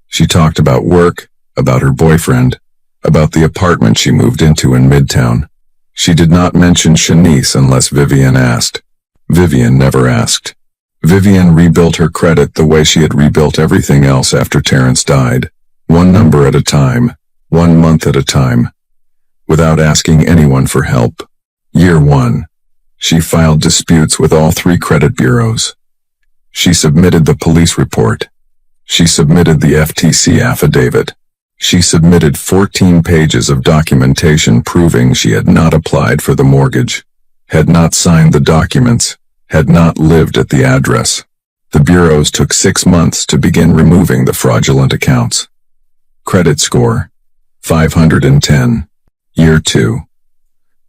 She talked about work, about her boyfriend, about the apartment she moved into in Midtown. She did not mention Shanice unless Vivian asked. Vivian never asked. Vivian rebuilt her credit the way she had rebuilt everything else after Terrence died. One number at a time, 1 month at a time, without asking anyone for help. Year 1. She filed disputes with all 3 credit bureaus. She submitted the police report. She submitted the FTC affidavit. She submitted 14 pages of documentation proving she had not applied for the mortgage, had not signed the documents, had not lived at the address. The bureaus took 6 months to begin removing the fraudulent accounts. Credit score, 510. Year 2.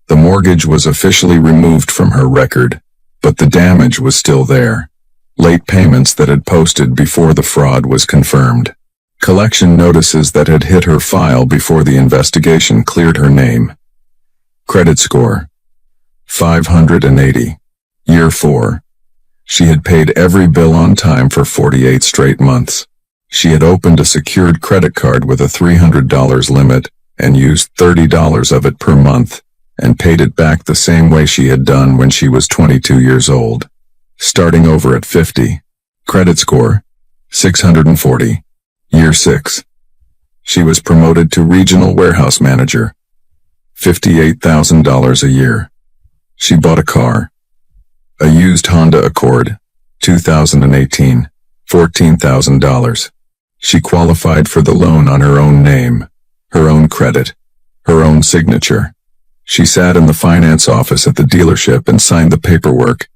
The mortgage was officially removed from her record, but the damage was still there. Late payments that had posted before the fraud was confirmed. Collection notices that had hit her file before the investigation cleared her name. Credit score, 580. Year 4. She had paid every bill on time for 48 straight months. She had opened a secured credit card with a $300 limit and used $30 of it per month, and paid it back the same way she had done when she was 22 years old. Starting over at 50. Credit score, 640. Year 6. She was promoted to regional warehouse manager. $58,000 a year. She bought a car. A used Honda Accord, 2018, $14,000. She qualified for the loan on her own name, her own credit, her own signature. She sat in the finance office at the dealership and signed the paperwork,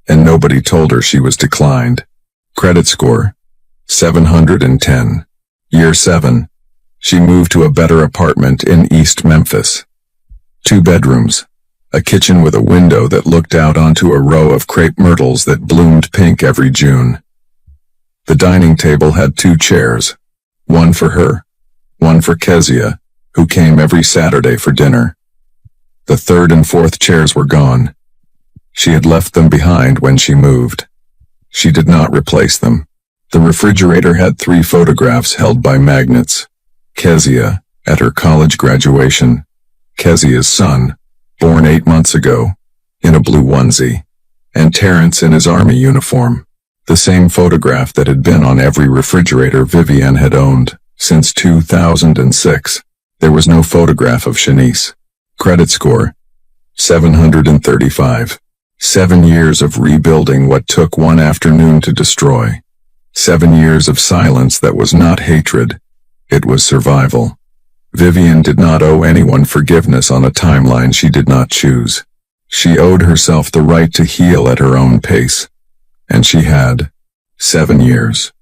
and nobody told her she was declined. Credit score, 710. Year 7. She moved to a better apartment in East Memphis. 2 bedrooms, a kitchen with a window that looked out onto a row of crepe myrtles that bloomed pink every June. The dining table had 2 chairs, one for her, one for Kezia, who came every Saturday for dinner. The 3rd and 4th chairs were gone. She had left them behind when she moved. She did not replace them. The refrigerator had 3 photographs held by magnets. Kezia, at her college graduation. Kezia's son, born 8 months ago, in a blue onesie. And Terrence in his army uniform. The same photograph that had been on every refrigerator Vivian had owned since 2006. There was no photograph of Shanice. Credit score, 735. 7 years of rebuilding what took one afternoon to destroy. 7 years of silence that was not hatred. It was survival. Vivian did not owe anyone forgiveness on a timeline she did not choose. She owed herself the right to heal at her own pace. And she had. 7 years.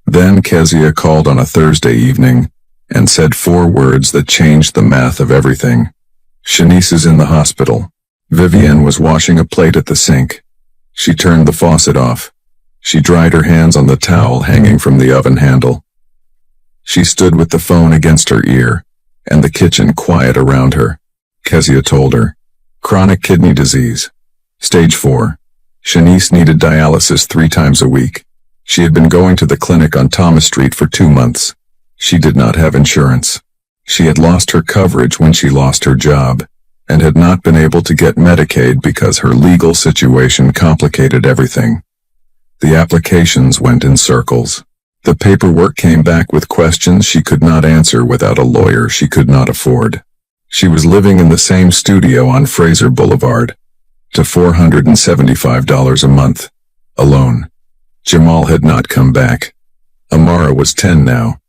Then Kezia called on a Thursday evening and said 4 words that changed the math of everything. Shanice is in the hospital. Vivian was washing a plate at the sink. She turned the faucet off. She dried her hands on the towel hanging from the oven handle. She stood with the phone against her ear, and the kitchen quiet around her. Kezia told her. Chronic kidney disease. Stage 4. Shanice needed dialysis 3 times a week. She had been going to the clinic on Thomas Street for 2 months. She did not have insurance. She had lost her coverage when she lost her job, and had not been able to get Medicaid because her legal situation complicated everything. The applications went in circles. The paperwork came back with questions she could not answer without a lawyer she could not afford. She was living in the same studio on Fraser Boulevard, to $475 a month, alone. Jamal had not come back. Amara was 10 now.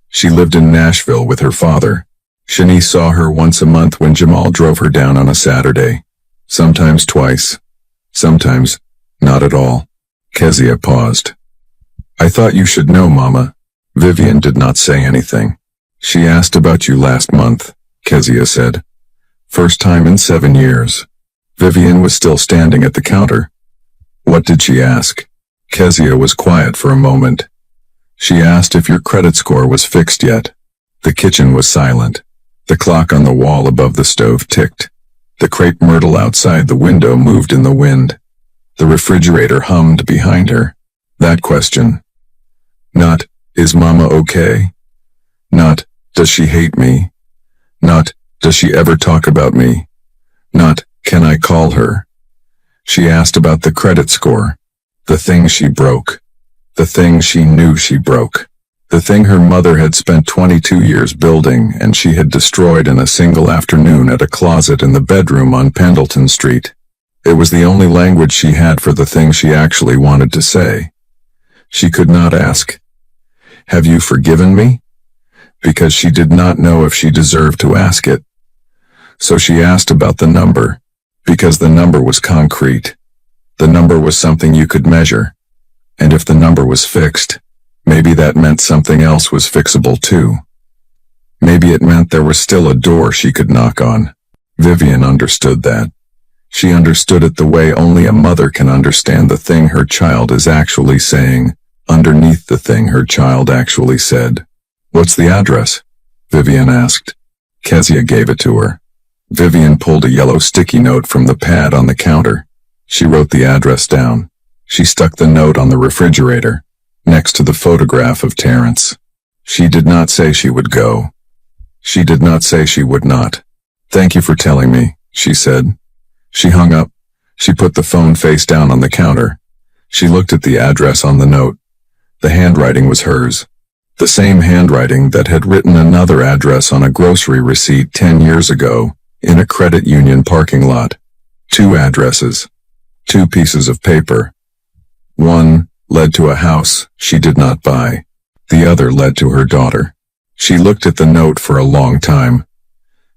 She lived in Nashville with her father. Shanice saw her once a month when Jamal drove her down on a Saturday. Sometimes twice. Sometimes not at all. Kezia paused. I thought you should know, Mama. Vivian did not say anything. She asked about you last month, Kezia said. First time in 7 years. Vivian was still standing at the counter. What did she ask? Kezia was quiet for a moment. She asked if your credit score was fixed yet. The kitchen was silent. The clock on the wall above the stove ticked. The crepe myrtle outside the window moved in the wind. The refrigerator hummed behind her. That question. Not, is Mama okay? Not, does she hate me? Not, does she ever talk about me? Not, can I call her? She asked about the credit score. The thing she broke. The thing she knew she broke. The thing her mother had spent 22 years building and she had destroyed in a single afternoon at a closet in the bedroom on Pendleton Street. It was the only language she had for the thing she actually wanted to say. She could not ask, "Have you forgiven me?" because she did not know if she deserved to ask it. So she asked about the number, because the number was concrete. The number was something you could measure. And if the number was fixed, maybe that meant something else was fixable too. Maybe it meant there was still a door she could knock on. Vivian understood that. She understood it the way only a mother can understand the thing her child is actually saying, underneath the thing her child actually said. "What's the address?" Vivian asked. Kezia gave it to her. Vivian pulled a yellow sticky note from the pad on the counter. She wrote the address down. She stuck the note on the refrigerator, next to the photograph of Terrence. She did not say she would go. She did not say she would not. "Thank you for telling me," she said. She hung up. She put the phone face down on the counter. She looked at the address on the note. The handwriting was hers. The same handwriting that had written another address on a grocery receipt 10 years ago, in a credit union parking lot. 2 addresses. 2 pieces of paper. One led to a house she did not buy. The other led to her daughter. She looked at the note for a long time.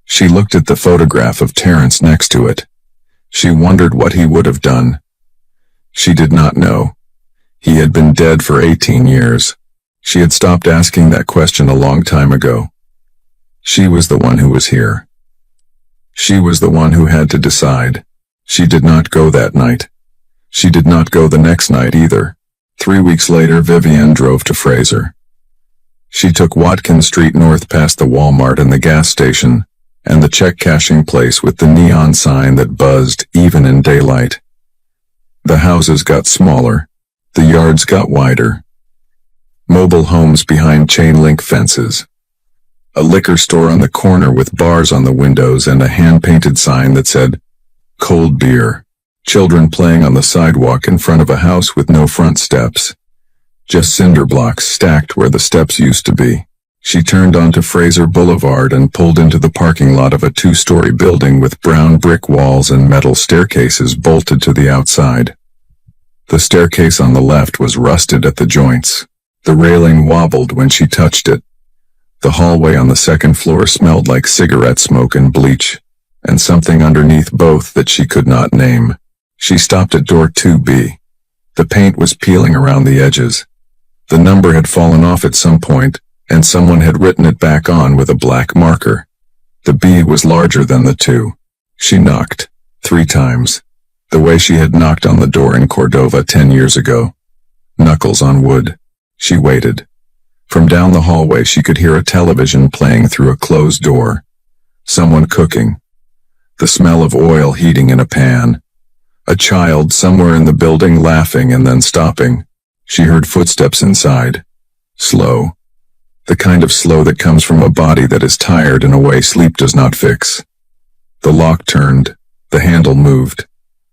She looked at the photograph of Terrence next to it. She wondered what he would have done. She did not know. He had been dead for 18 years. She had stopped asking that question a long time ago. She was the one who was here. She was the one who had to decide. She did not go that night. She did not go the next night either. 3 weeks later, Vivian drove to Fraser. She took Watkins Street north past the Walmart and the gas station, and the check-cashing place with the neon sign that buzzed even in daylight. The houses got smaller. The yards got wider. Mobile homes behind chain-link fences. A liquor store on the corner with bars on the windows and a hand-painted sign that said, "Cold beer." Children playing on the sidewalk in front of a house with no front steps. Just cinder blocks stacked where the steps used to be. She turned onto Fraser Boulevard and pulled into the parking lot of a 2-story building with brown brick walls and metal staircases bolted to the outside. The staircase on the left was rusted at the joints. The railing wobbled when she touched it. The hallway on the second floor smelled like cigarette smoke and bleach, and something underneath both that she could not name. She stopped at door 2B. The paint was peeling around the edges. The number had fallen off at some point, and someone had written it back on with a black marker. The B was larger than the 2. She knocked 3 times, the way she had knocked on the door in Cordova 10 years ago. Knuckles on wood. She waited. From down the hallway she could hear a television playing through a closed door. Someone cooking. The smell of oil heating in a pan. A child somewhere in the building laughing and then stopping. She heard footsteps inside. Slow. The kind of slow that comes from a body that is tired in a way sleep does not fix. The lock turned. The handle moved.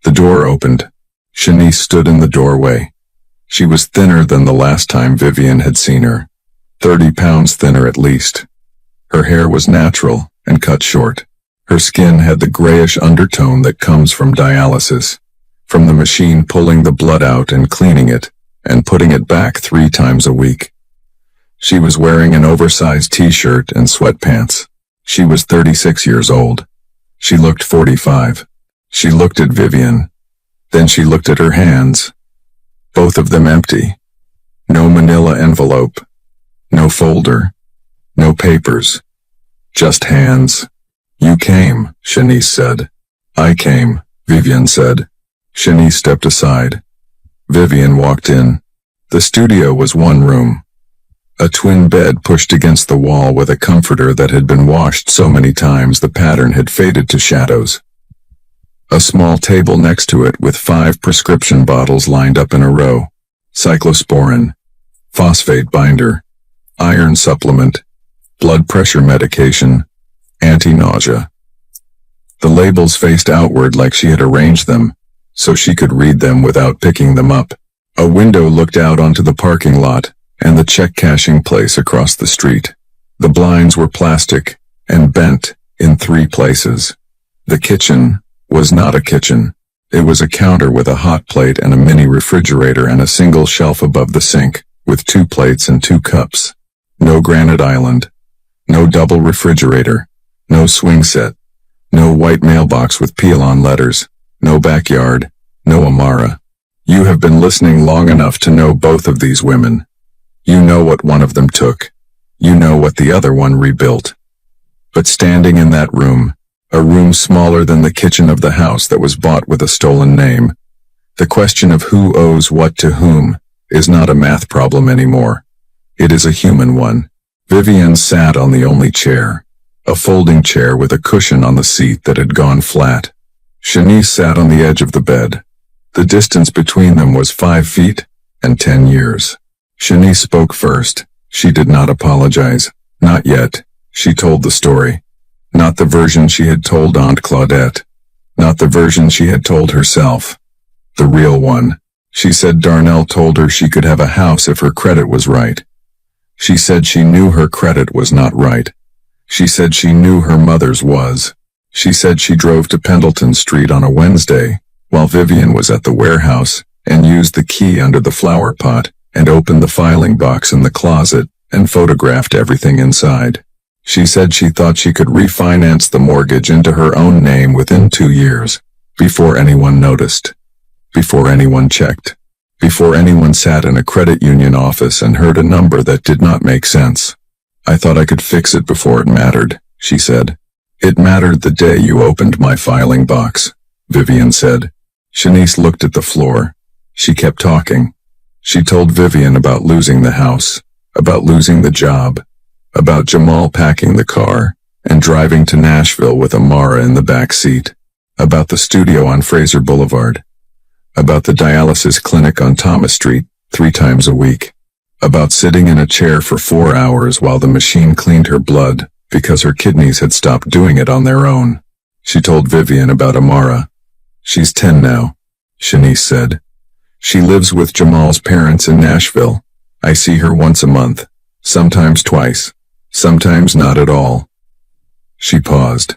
The door opened. Shanice stood in the doorway. She was thinner than the last time Vivian had seen her. 30 pounds thinner at least. Her hair was natural and cut short. Her skin had the grayish undertone that comes from dialysis, from the machine pulling the blood out and cleaning it, and putting it back 3 times a week. She was wearing an oversized t-shirt and sweatpants. She was 36 years old. She looked 45. She looked at Vivian. Then she looked at her hands. Both of them empty. No manila envelope. No folder. No papers. Just hands. "You came," Shanice said. "I came," Vivian said. Shanice stepped aside. Vivian walked in. The studio was 1 room. A twin bed pushed against the wall with a comforter that had been washed so many times the pattern had faded to shadows. A small table next to it with 5 prescription bottles lined up in a row. Cyclosporin, phosphate binder, iron supplement, blood pressure medication, anti-nausea. The labels faced outward like she had arranged them, so she could read them without picking them up. A window looked out onto the parking lot and the check-cashing place across the street. The blinds were plastic and bent in 3 places. The kitchen was not a kitchen. It was a counter with a hot plate and a mini refrigerator and a single shelf above the sink, with 2 plates and 2 cups. No granite island. No double refrigerator. No swing set. No white mailbox with peel-on letters. No backyard. No Amara. You have been listening long enough to know both of these women. You know what one of them took. You know what the other one rebuilt. But standing in that room, a room smaller than the kitchen of the house that was bought with a stolen name, the question of who owes what to whom is not a math problem anymore. It is a human one. Vivian sat on the only chair, a folding chair with a cushion on the seat that had gone flat. Shanice sat on the edge of the bed. The distance between them was 5 feet and 10 years. Shanice spoke first. She did not apologize. Not yet. She told the story. Not the version she had told Aunt Claudette. Not the version she had told herself. The real one. She said Darnell told her she could have a house if her credit was right. She said she knew her credit was not right. She said she knew her mother's was. She said she drove to Pendleton Street on a Wednesday, while Vivian was at the warehouse, and used the key under the flower pot, and opened the filing box in the closet, and photographed everything inside. She said she thought she could refinance the mortgage into her own name within 2 years, before anyone noticed, before anyone checked, before anyone sat in a credit union office and heard a number that did not make sense. I thought I could fix it before it mattered, she said. It mattered the day you opened my filing box, Vivian said. Shanice looked at the floor. She kept talking. She told Vivian about losing the house, about losing the job, about Jamal packing the car and driving to Nashville with Amara in the back seat, about the studio on Fraser Boulevard, about the dialysis clinic on Thomas Street 3 times a week, about sitting in a chair for 4 hours while the machine cleaned her blood because her kidneys had stopped doing it on their own. She told Vivian about Amara. She's 10 now, Shanice said. She lives with Jamal's parents in Nashville. I see her once a month, sometimes twice, sometimes not at all. She paused.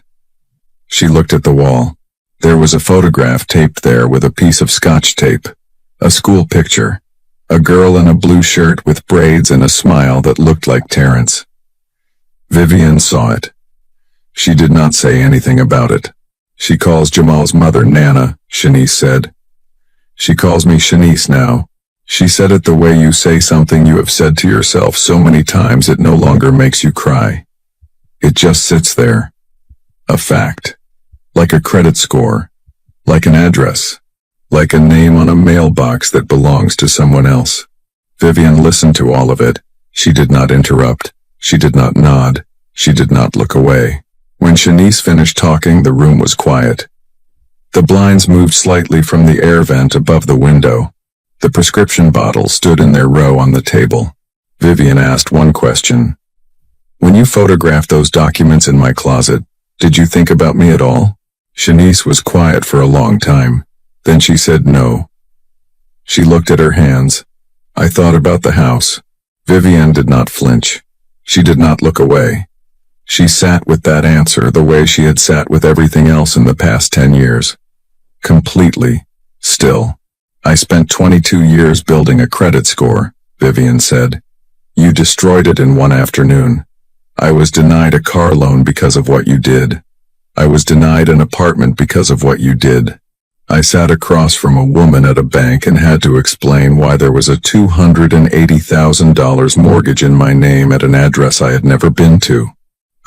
She looked at the wall. There was a photograph taped there with a piece of scotch tape, a school picture, a girl in a blue shirt with braids and a smile that looked like Terrence. Vivian saw it. She did not say anything about it. She calls Jamal's mother Nana, Shanice said. She calls me Shanice now. She said it the way you say something you have said to yourself so many times it no longer makes you cry. It just sits there. A fact. Like a credit score. Like an address. Like a name on a mailbox that belongs to someone else. Vivian listened to all of it. She did not interrupt. She did not nod. She did not look away. When Shanice finished talking, the room was quiet. The blinds moved slightly from the air vent above the window. The prescription bottles stood in their row on the table. Vivian asked one question. When you photographed those documents in my closet, did you think about me at all? Shanice was quiet for a long time. Then she said no. She looked at her hands. I thought about the house. Vivian did not flinch. She did not look away. She sat with that answer the way she had sat with everything else in the past 10 years. Completely. Still. I spent 22 years building a credit score, Vivian said. You destroyed it in one afternoon. I was denied a car loan because of what you did. I was denied an apartment because of what you did. I sat across from a woman at a bank and had to explain why there was a $280,000 mortgage in my name at an address I had never been to.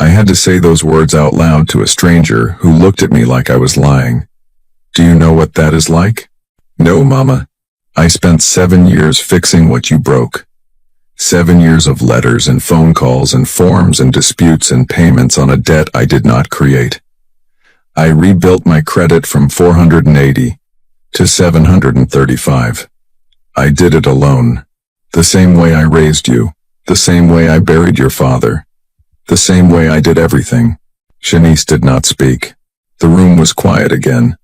I had to say those words out loud to a stranger who looked at me like I was lying. Do you know what that is like? No, Mama. I spent 7 years fixing what you broke. 7 years of letters and phone calls and forms and disputes and payments on a debt I did not create. I rebuilt my credit from 480 to 735. I did it alone. The same way I raised you. The same way I buried your father. The same way I did everything. Shanice did not speak. The room was quiet again.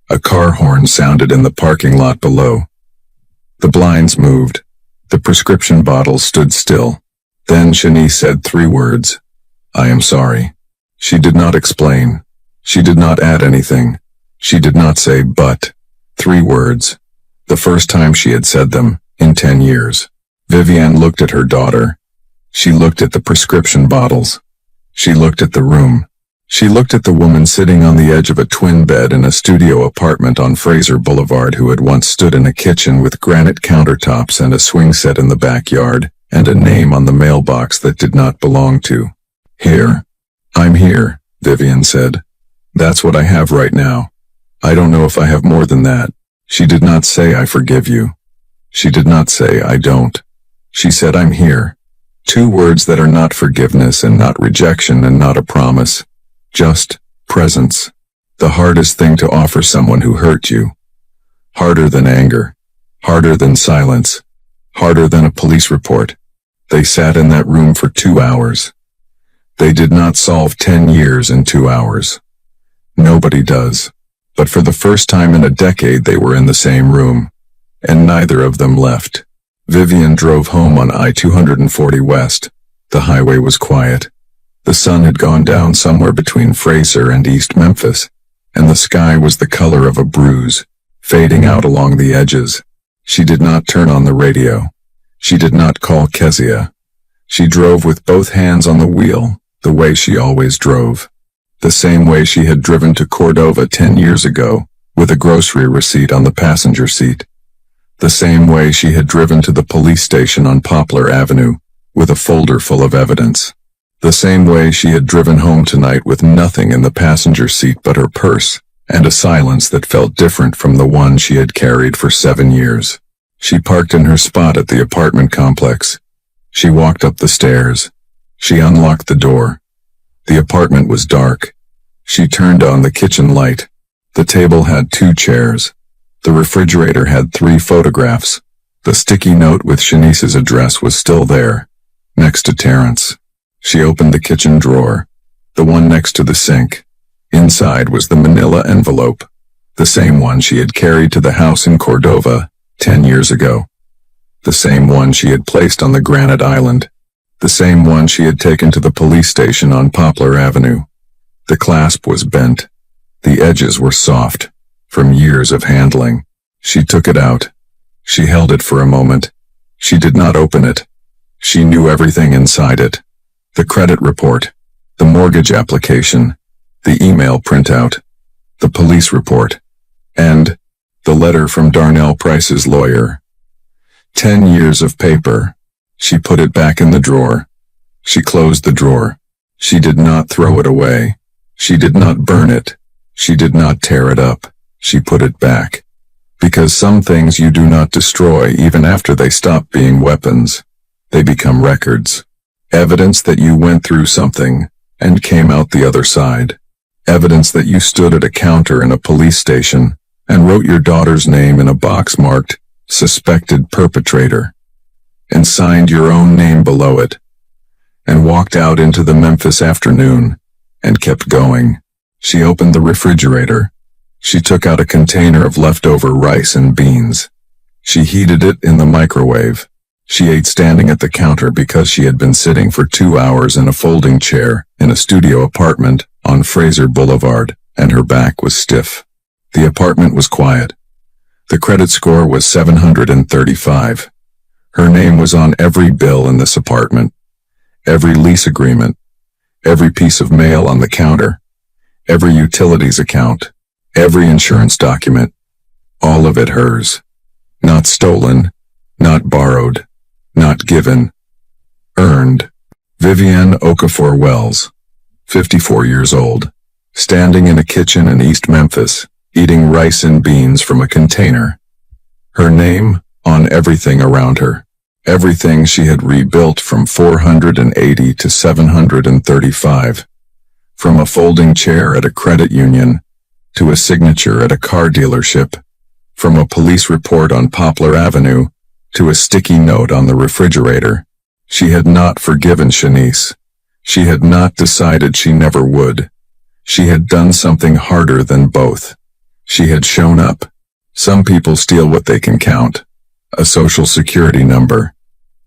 A car horn sounded in the parking lot below. The blinds moved. The prescription bottles stood still. Then Shanice said 3 words. I am sorry. She did not explain. She did not add anything. She did not say but. 3 words. The first time she had said them, in 10 years. Vivienne looked at her daughter. She looked at the prescription bottles. She looked at the room. She looked at the woman sitting on the edge of a twin bed in a studio apartment on Fraser Boulevard who had once stood in a kitchen with granite countertops and a swing set in the backyard, and a name on the mailbox that did not belong to. Here. I'm here, Vivienne said. That's what I have right now. I don't know if I have more than that. She did not say I forgive you. She did not say I don't. She said I'm here. 2 words that are not forgiveness and not rejection and not a promise. Just presence. The hardest thing to offer someone who hurt you. Harder than anger. Harder than silence. Harder than a police report. They sat in that room for 2 hours. They did not solve 10 years in 2 hours. Nobody does. But for the first time in a decade they were in the same room. And neither of them left. Vivienne drove home on I-240 West. The highway was quiet. The sun had gone down somewhere between Fraser and East Memphis, and the sky was the color of a bruise, fading out along the edges. She did not turn on the radio. She did not call Kezia. She drove with both hands on the wheel, the way she always drove. The same way she had driven to Cordova 10 years ago, with a grocery receipt on the passenger seat. The same way she had driven to the police station on Poplar Avenue, with a folder full of evidence. The same way she had driven home tonight with nothing in the passenger seat but her purse, and a silence that felt different from the one she had carried for 7 years. She parked in her spot at the apartment complex. She walked up the stairs. She unlocked the door. The apartment was dark. She turned on the kitchen light. The table had 2 chairs. The refrigerator had 3 photographs. The sticky note with Shanice's address was still there, next to Terrence. She opened the kitchen drawer, the one next to the sink. Inside was the manila envelope, the same one she had carried to the house in Cordova 10 years ago. The same one she had placed on the granite island. The same one she had taken to the police station on Poplar Avenue. The clasp was bent. The edges were soft, from years of handling. She took it out. She held it for a moment. She did not open it. She knew everything inside it. The credit report, the mortgage application, the email printout, the police report, and the letter from Darnell Price's lawyer. 10 years of paper. She put it back in the drawer. She closed the drawer. She did not throw it away. She did not burn it. She did not tear it up. She put it back. Because some things you do not destroy even after they stop being weapons. They become records. Evidence that you went through something and came out the other side. Evidence that you stood at a counter in a police station and wrote your daughter's name in a box marked suspected perpetrator and signed your own name below it and walked out into the Memphis afternoon and kept going. She opened the refrigerator. She took out a container of leftover rice and beans. She heated it in the microwave. She ate standing at the counter because she had been sitting for 2 hours in a folding chair in a studio apartment on Fraser Boulevard, and her back was stiff. The apartment was quiet. The credit score was 735. Her name was on every bill in this apartment, every lease agreement, every piece of mail on the counter, every utilities account, every insurance document, all of it hers. Not stolen, not borrowed, not given, earned. Vivienne Okafor Wells, 54 years old, standing in a kitchen in East Memphis, eating rice and beans from a container. Her name on everything around her. Everything she had rebuilt from 480 to 735. From a folding chair at a credit union to a signature at a car dealership. From a police report on Poplar Avenue to a sticky note on the refrigerator. She had not forgiven Shanice. She had not decided she never would. She had done something harder than both. She had shown up. Some people steal what they can count. A social security number,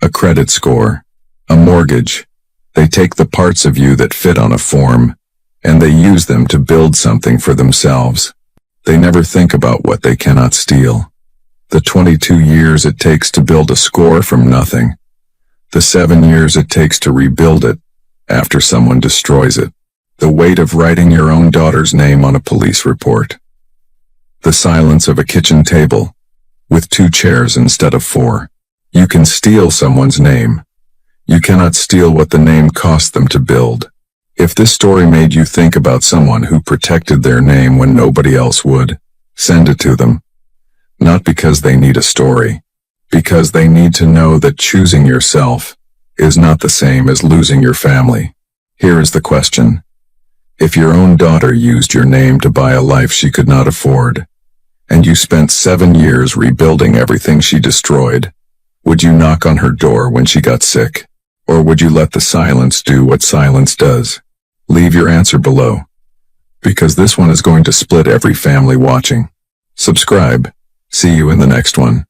a credit score, a mortgage. They take the parts of you that fit on a form, and they use them to build something for themselves. They never think about what they cannot steal. The 22 years it takes to build a score from nothing. The 7 years it takes to rebuild it after someone destroys it. The weight of writing your own daughter's name on a police report. The silence of a kitchen table with 2 chairs instead of 4. You can steal someone's name. You cannot steal what the name cost them to build. If this story made you think about someone who protected their name when nobody else would, send it to them. Not because they need a story, because they need to know that choosing yourself is not the same as losing your family. Here is the question. If your own daughter used your name to buy a life she could not afford, and you spent 7 years rebuilding everything she destroyed, would you knock on her door when she got sick? Or would you let the silence do what silence does? Leave your answer below, because this one is going to split every family watching. Subscribe. See you in the next one.